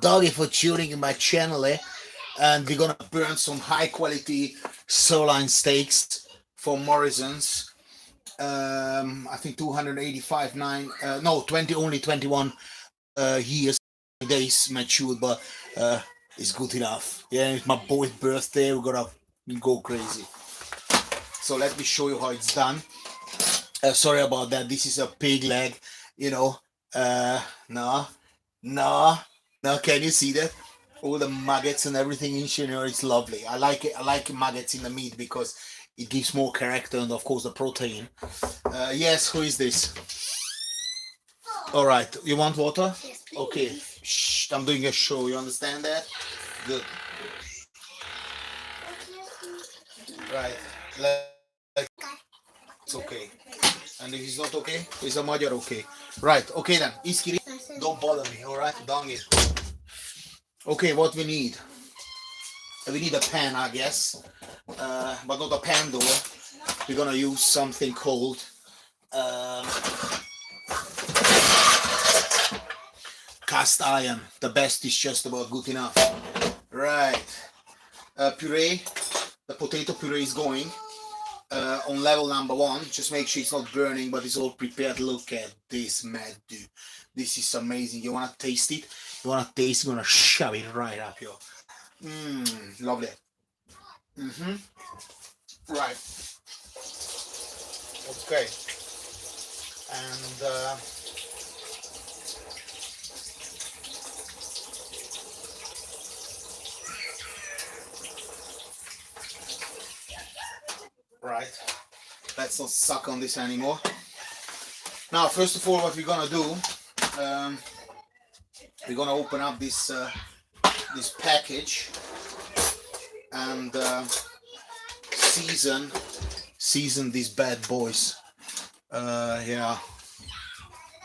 doggy for tuning in my channel, and we're gonna burn some high quality sirloin steaks from Morrison's. I think 285 9 no 20 only 21 years days matured, but it's good enough. Yeah, it's my boy's birthday. We're gonna go crazy. So let me show you how it's done. Sorry about that. This is a pig leg, you know. No, no, no. Can you see that? All the maggots and everything in here, you know, it's lovely. I like it. I like maggots in the meat because it gives more character and, of course, the protein. Yes, who is this? All right. You want water? Yes, please. Okay. Shh, I'm doing a show. You understand that? Good. Right. It's okay. And if it's not okay, it's a magyar okay. Right. Okay then. Iskiri, don't bother me. All right. Dongi. Okay. What we need? We need a pan, I guess, but not a pan though. We're gonna use something called cast iron. The best is just about good enough. Right. Puree. The potato puree is going on level number 1. Just make sure it's not burning, but it's all prepared. Look at this, mad dude. This is amazing. You wanna taste it? You wanna taste it? You're gonna shove it right up here. Lovely. Right. Okay. And right. Let's not suck on this anymore. Now, first of all, what we're gonna do, we're gonna open up this this package and season these bad boys. Yeah,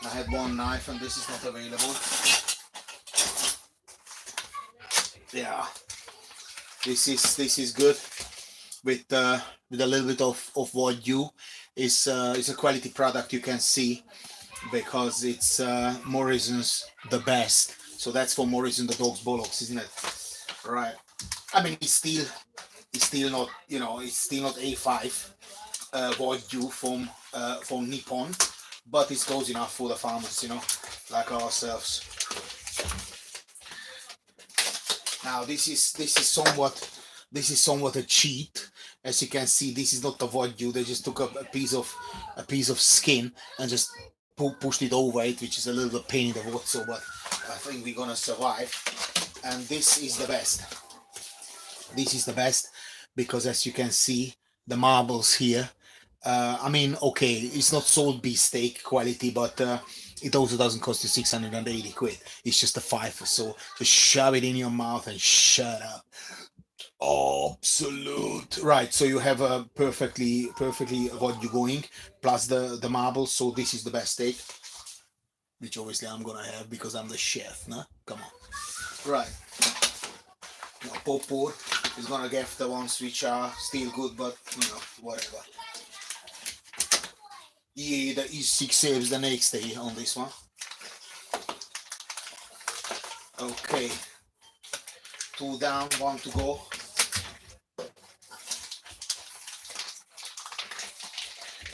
I had one knife and this is not available. Yeah, this is good with a little bit of Wagyu. It's a quality product, you can see, because it's Morrison's the best. So that's for Morrison the dog's bollocks, isn't it? Right. I mean, it's still not, you know, it's still not A5 Wagyu from Nippon, but it's close enough for the farmers, you know, like ourselves. Now this is somewhat a cheat. As you can see, this is not the Wagyu. They just took a piece of skin and just pushed it over it, which is a little bit pain in the water, but I think we're gonna survive. And this is the best. This is the best because, as you can see, the marbles here. I mean, okay, it's not sold beefsteak quality, but it also doesn't cost you 680 quid. It's just a fiver. So just shove it in your mouth and shut up. Absolute. Right, so you have a perfectly what you're going, plus the marbles. So this is the best steak, which obviously I'm gonna have because I'm the chef, no? Come on. Right. Now Popor is gonna get the ones which are still good, but you know, whatever. Yeah, the E6 saves the next day on this one. Okay. 2 down, 1 to go.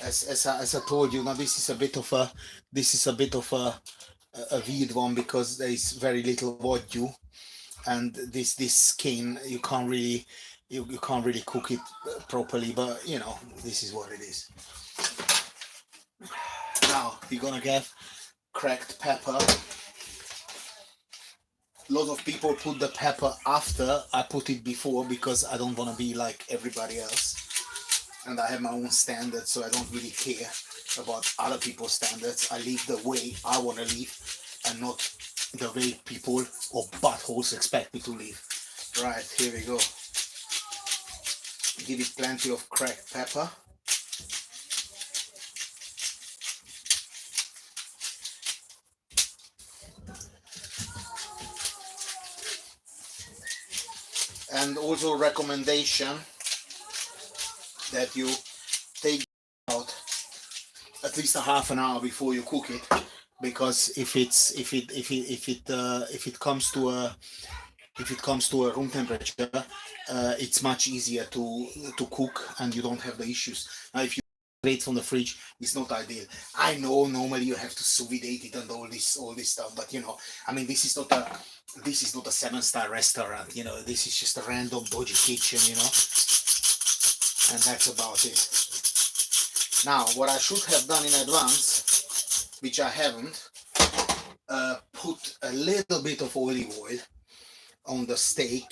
As I told you, now this is a bit of a weird one because there is very little Wagyu, and this skin you can't really cook it properly, but you know, this is what it is. Now we're gonna get cracked pepper. A lot of people put the pepper after. I put it before because I don't want to be like everybody else, and I have my own standards, so I don't really care about other people's standards. I live the way I want to live and not the way people or buttholes expect me to live. Right, here we go. Give it plenty of cracked pepper. And also a recommendation that you take out at least a half an hour before you cook it, because if it comes to a room temperature, it's much easier to cook, and you don't have the issues. Now, if you straight from the fridge, it's not ideal. I know normally you have to sous vide it and all this stuff, but you know, I mean, this is not a 7-star restaurant. You know, this is just a random dodgy kitchen. You know, and that's about it. Now, what I should have done in advance, which I haven't, put a little bit of olive oil on the steak.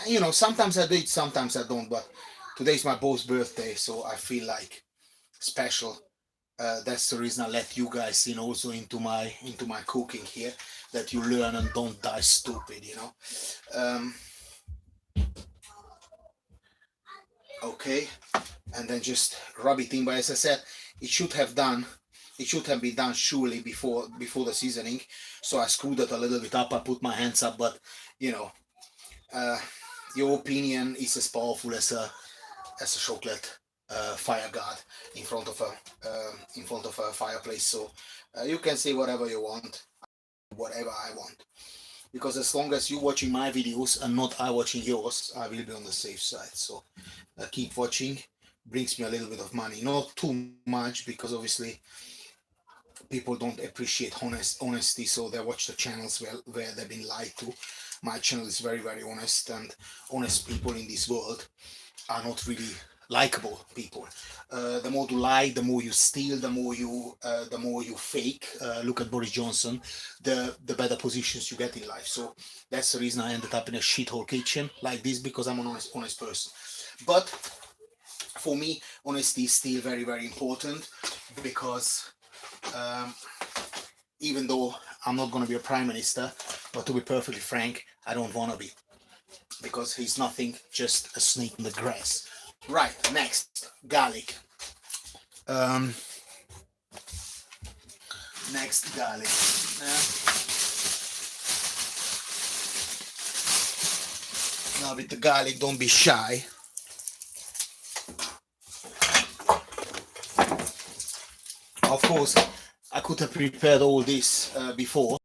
You know, sometimes I do it, sometimes I don't, but today's my boss birthday, so I feel like special. That's the reason I let you guys in also into my cooking here, that you learn and don't die stupid, you know. um, okay, and then just rub it in. But as I said, it should have been done surely before the seasoning. So I screwed it a little bit up, I put my hands up, but you know, uh, your opinion is as powerful as a chocolate fire guard in front of a fireplace. So you can say whatever you want, whatever I want, because as long as you watching my videos and not I watching yours, I will be on the safe side. So keep watching. Brings me a little bit of money, not too much, because obviously people don't appreciate honesty, so they watch the channels where they've been lied to. My channel is very, very honest, and honest people in this world are not really likable people. The more you lie, the more you steal, the more you fake. Look at Boris Johnson. The better positions you get in life. So that's the reason I ended up in a shithole kitchen like this, because I'm an honest person. But for me, honesty is still very, very important, because um, even though I'm not going to be a prime minister, but to be perfectly frank, I don't want to be, because he's nothing, just a snake in the grass. Right, next, garlic. Um, next, garlic. Now with the garlic, don't be shy. Of course, I could have prepared all this before,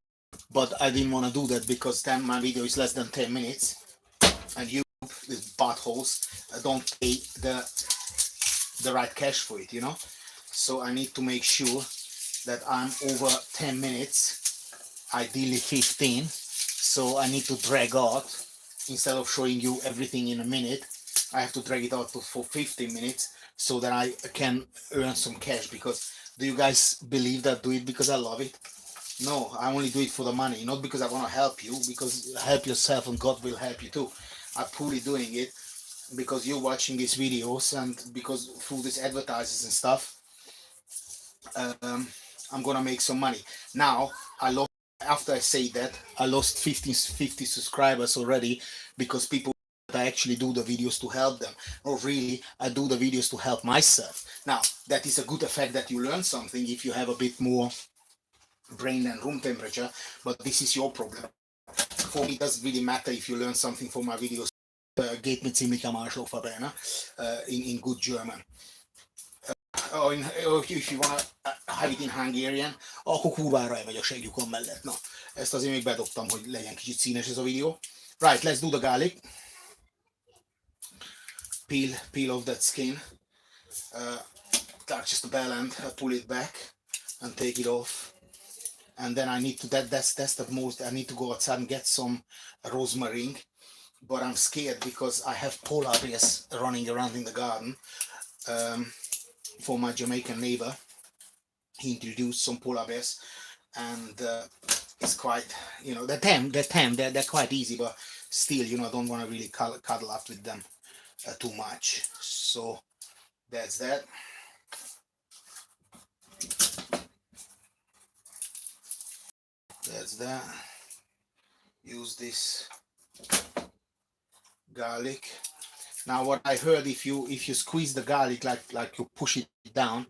but I didn't want to do that, because then my video is less than 10 minutes, and you, these buttholes, don't pay the right cash for it, you know. So I need to make sure that I'm over 10 minutes, ideally 15. So I need to drag out, instead of showing you everything in a minute, I have to drag it out for 15 minutes, so that I can earn some cash. Because do you guys believe that I do it because I love it? No, I only do it for the money, not because I want to help you, because help yourself and God will help you too. I'm purely doing it because you're watching these videos, and because through these advertises and stuff, um, I'm gonna make some money. Now, after I say that, I lost 50 subscribers already, because people I actually do the videos to help them. Or really, I do the videos to help myself. Now, that is a good effect, that you learn something if you have a bit more brain than room temperature, but this is your problem. For me, it doesn't really matter if you learn something from my videos. Geht mit ziemlicher Marschlauch ne? In good German. If you wanna have it in Hungarian, akkor kurvára el vagy a segjukon mellett. Na, ezt azért még bedobtam, hogy legyen kicsit színes ez a videó. Right, let's do the garlic. Peel off that skin. Just the bell end, pull it back and take it off. And then I need to, that's the most, I need to go outside and get some rosemary. But I'm scared, because I have polar bears running around in the garden. For my Jamaican neighbor, he introduced some polar bears, and it's quite, you know, they're tame, they're quite easy, but still, you know, I don't want to really cuddle up with them too much. So that's that. That's that. Use this garlic. Now, what I heard, if you squeeze the garlic, like you push it down,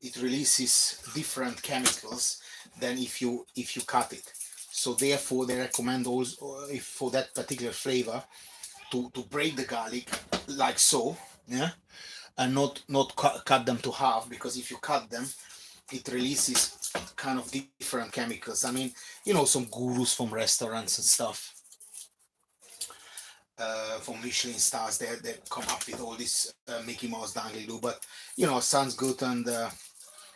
it releases different chemicals than if you cut it. So therefore, they recommend also, if for that particular flavor, to break the garlic like so, yeah, and not cut them to half, because if you cut them, it releases kind of different chemicals. I mean, some gurus from restaurants and stuff, from Michelin stars, they come up with all this Mickey Mouse dangly do, but sounds good, and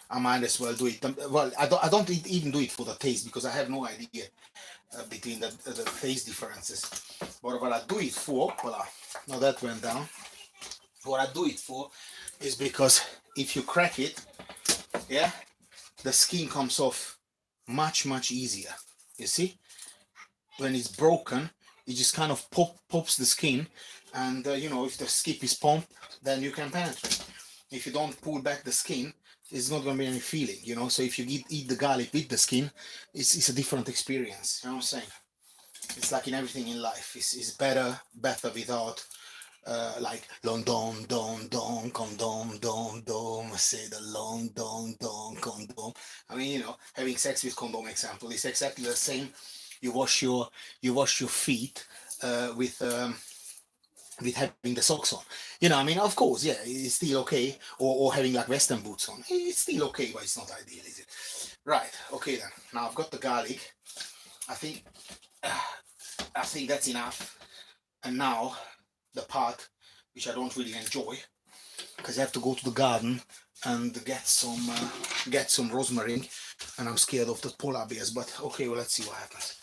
I might as well do it. Well, I don't even do it for the taste, because I have no idea between the taste differences. But what I do it for, voila, now that went down. What I do it for is because if you crack it, yeah, the skin comes off much easier. You see, when it's broken, it just kind of pops the skin, and if the skip is pumped, then you can penetrate. If you don't pull back the skin, it's not going to be any feeling. So if you eat the garlic with the skin, it's a different experience. You know what I'm saying? It's like in everything in life. It's better without like long don condom, say the long don condom. I mean, having sex with condom example is exactly the same. You wash your feet with having the socks on. I mean, of course, yeah, it's still okay. Or having like Western boots on. It's still okay, but it's not ideal, is it? Right. Okay then. Now I've got the garlic. I think I think that's enough. And now the part which I don't really enjoy, because I have to go to the garden and get some rosemary, and I'm scared of the polar bears. But okay, well, let's see what happens.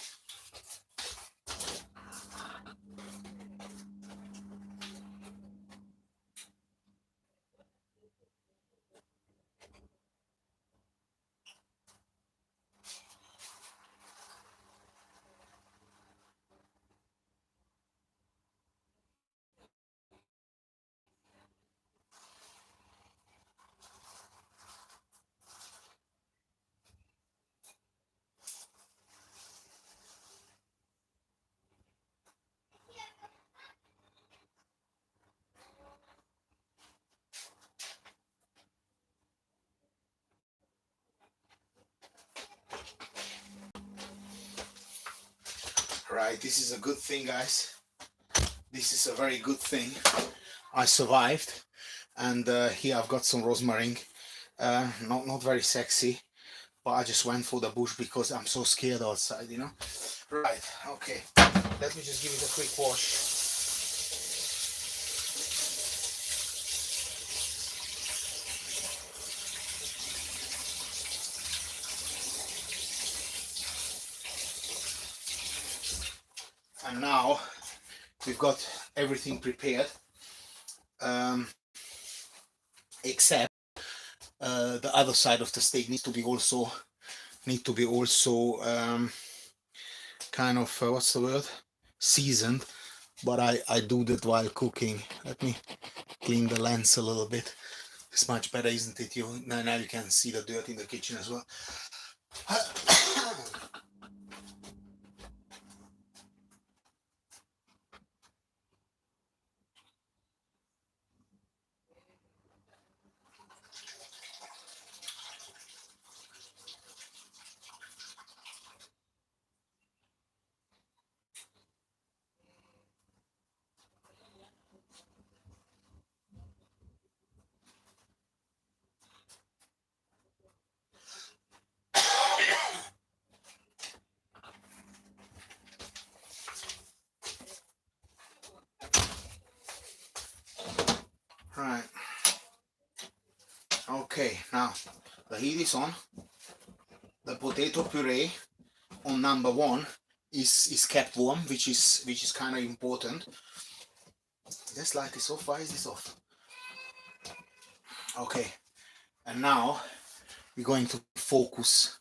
Right, this is a good thing, guys. This is a very good thing. I survived, and here I've got some rosemary. Not very sexy, but I just went for the bush because I'm so scared outside. Right, okay. Let me just give it a quick wash. And now we've got everything prepared, except the other side of the steak needs to be also kind of what's the word, seasoned. But I do that while cooking. Let me clean the lens a little bit. It's much better, isn't it? Now you can see the dirt in the kitchen as well. Right. Okay, now the heat is on. The potato puree on number one is kept warm, which is kind of important. This light is off. Why is this off? Okay, and now we're going to focus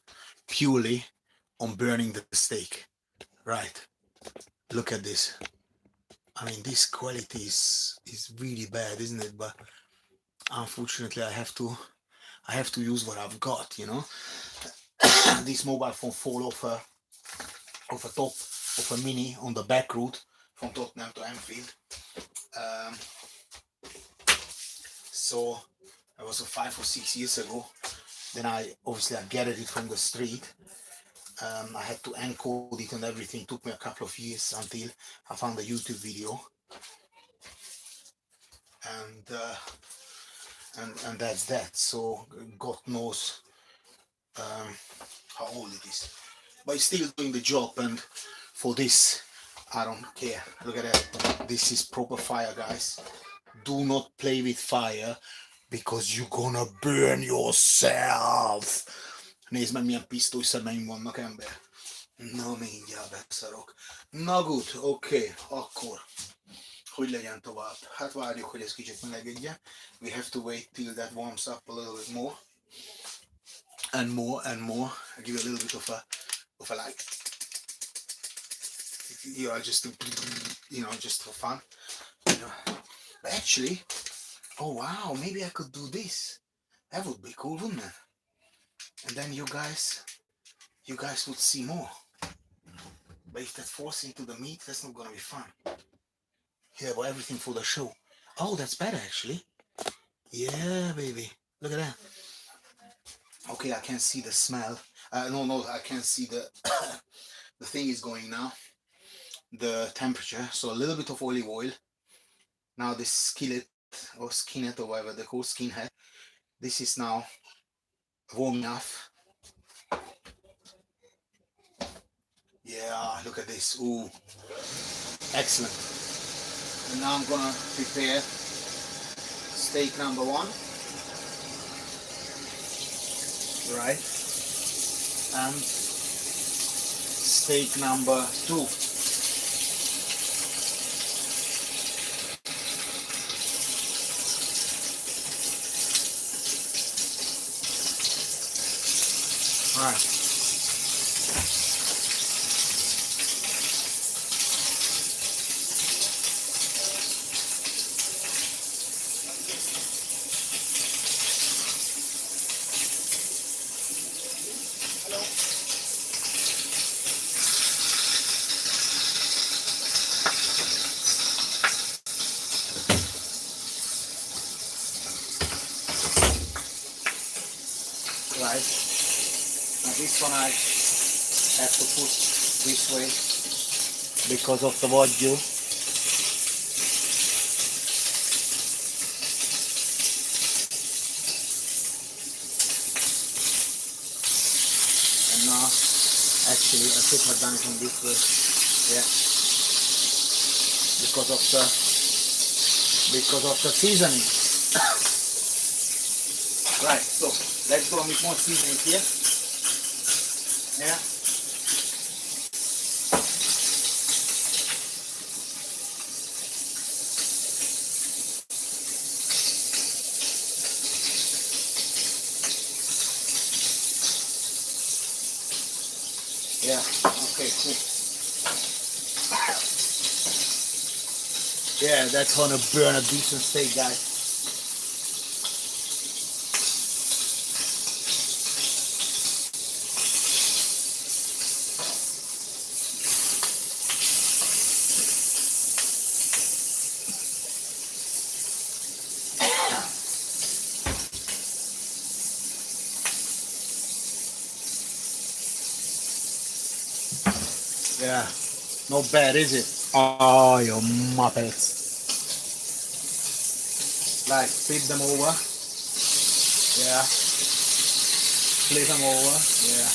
purely on burning the steak. Right. Look at this. I mean, this quality is really bad, isn't it? But unfortunately, I have to use what I've got. This mobile phone fall off a top of a Mini on the back route from Tottenham to Anfield. So that was 5 or 6 years ago. Then I gathered it from the street. I had to encode it and everything. It took me a couple of years until I found a YouTube video, and that's that. So God knows how old it is, but it's still doing the job. And for this, I don't care. Look at that. This is proper fire, guys. Do not play with fire because you're gonna burn yourself. Nézd meg, milyen pisztolyszemeim vannak, ember. Na, mindjárt beszarok. Na good, oké, akkor hogy legyen tovább? Hát várjuk, hogy ez kicsit melegedjen. We have to wait till that warms up a little bit more. And more and more. I give it a little bit of a like, you know, just for fun. You know. But actually, oh wow, maybe I could do this. That would be cool, wouldn't it? And then you guys would see more. But if that falls into the meat, that's not gonna be fun. Yeah, but everything for the show. Oh, that's better actually. Yeah, baby. Look at that. Okay, I can see the smell. No, I can't see the the thing is going now. The temperature. So a little bit of olive oil. Now this skillet or skinnet or whatever they call skinhead. This is now warm enough. Yeah, look at this. Ooh, excellent. And now I'm gonna prepare steak number 1. Right, and steak number 2. Right. Right, now this one I have to put this way because of the vodka. And now actually I should have done it in this way, yeah, because of the seasoning. Right, so let's go with more seasoning here. Yeah. Yeah, okay, cool. Yeah, that's gonna burn a decent steak, guys. Yeah, not bad, is it? Oh, you muppets. Like, flip them over. Yeah. Flip them over. Yeah.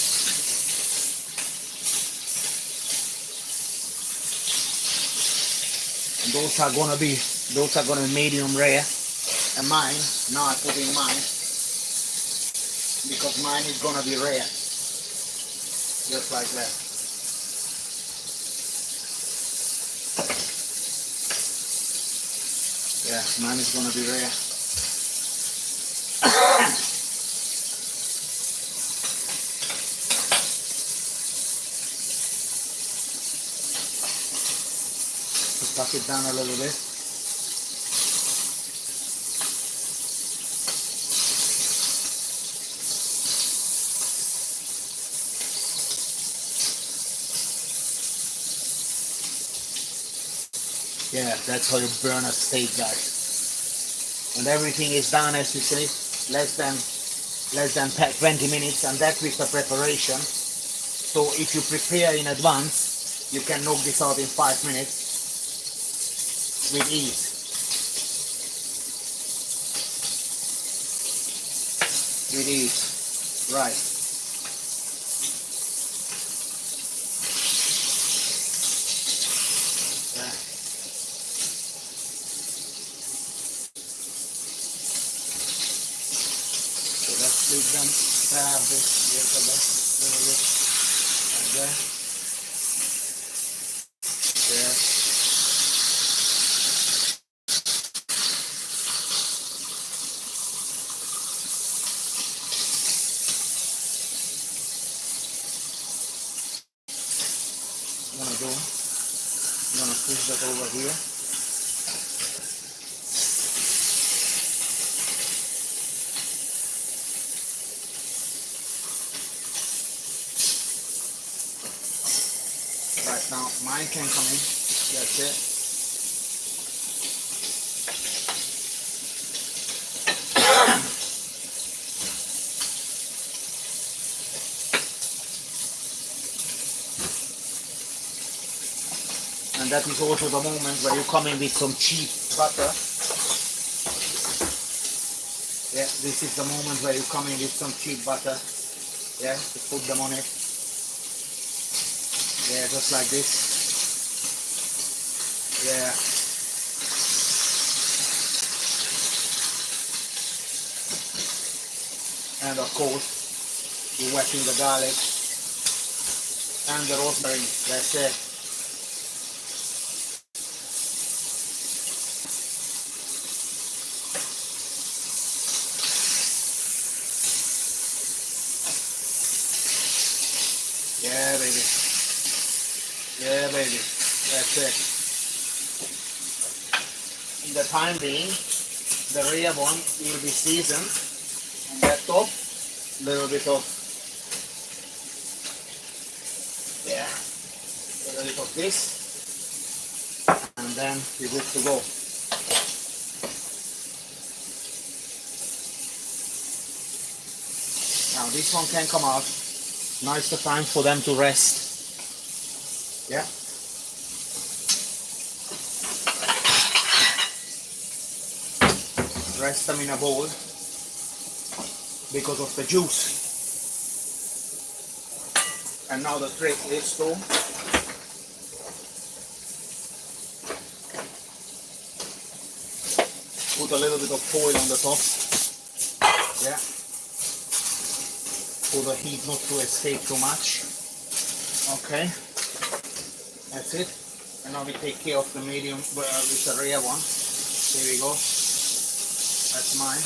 And those are gonna be medium rare. And mine, now I put in mine, because mine is gonna be rare. Just like that. Yeah, mine is gonna be rare. Just tuck it down a little bit. Yeah, that's how you burn a steak, guys. When everything is done, as you say, less than 20 minutes, and that with the preparation. So if you prepare in advance, you can knock this out in 5 minutes with ease. With ease, right? need them to have this little bit like that. There. I'm gonna push that over here. Right now, mine can come in. That's it. And that is also the moment where you come in with some cheap butter. Yeah, this is the moment where you come in with some cheap butter. Yeah, to put them on it. Yeah, just like this. Yeah. And of course, you're wetting the garlic and the rosemary. That's it. Yeah, baby. Yeah, baby. That's it. In the time being, the rear one will be seasoned. On that top, a little bit of, yeah, a little bit of this, and then you're good to go. Now this one can come out. Now is the time for them to rest. Yeah. Rest them in a bowl because of the juice. And now the trick is to put a little bit of foil on the top. Yeah. For the heat not to escape too much. Okay. That's it. And now we take care of the medium with the rear one. Here we go. That's mine.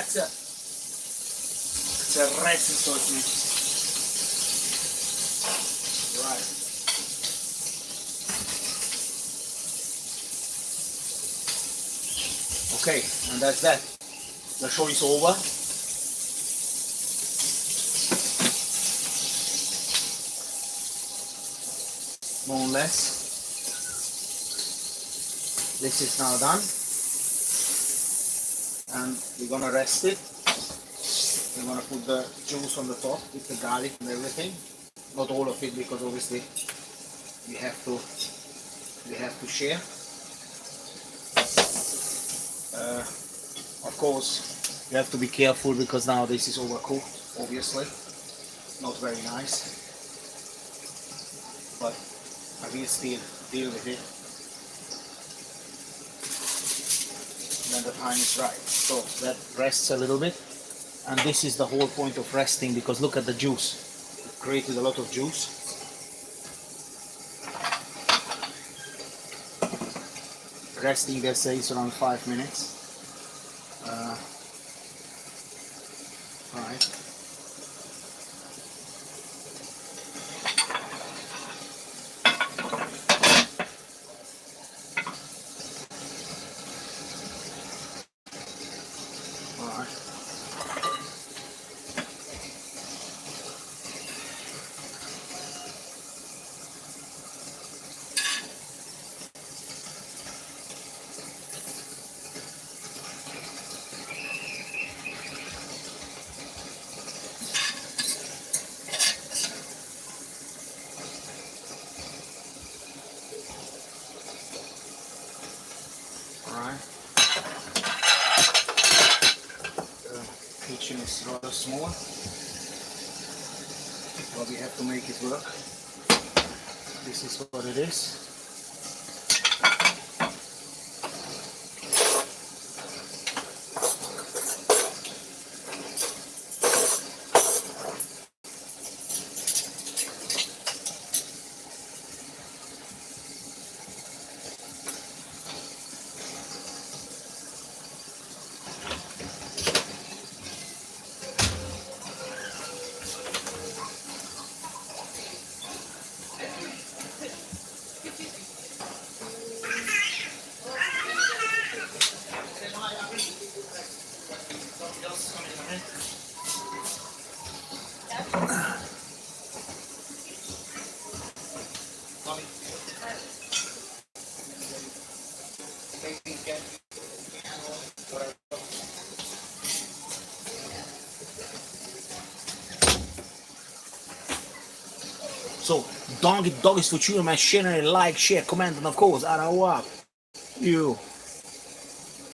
That's a Resin sausage. Right. Okay, and that's that. The show is over. More or less. This is now done. And we're gonna rest it. We're gonna put the juice on the top with the garlic and everything. Not all of it, because obviously we have to share. Of course, you have to be careful because now this is overcooked, obviously. Not very nice. But I will still deal with it when the time is right. So that rests a little bit. And this is the whole point of resting, because look at the juice. It created a lot of juice. Resting, they say, is around 5 minutes. Right. Kitchen is rather small, but we have to make it work. This is what it is. So, dog is for chewing my channel, like, share, comment, and of course, I don't want you.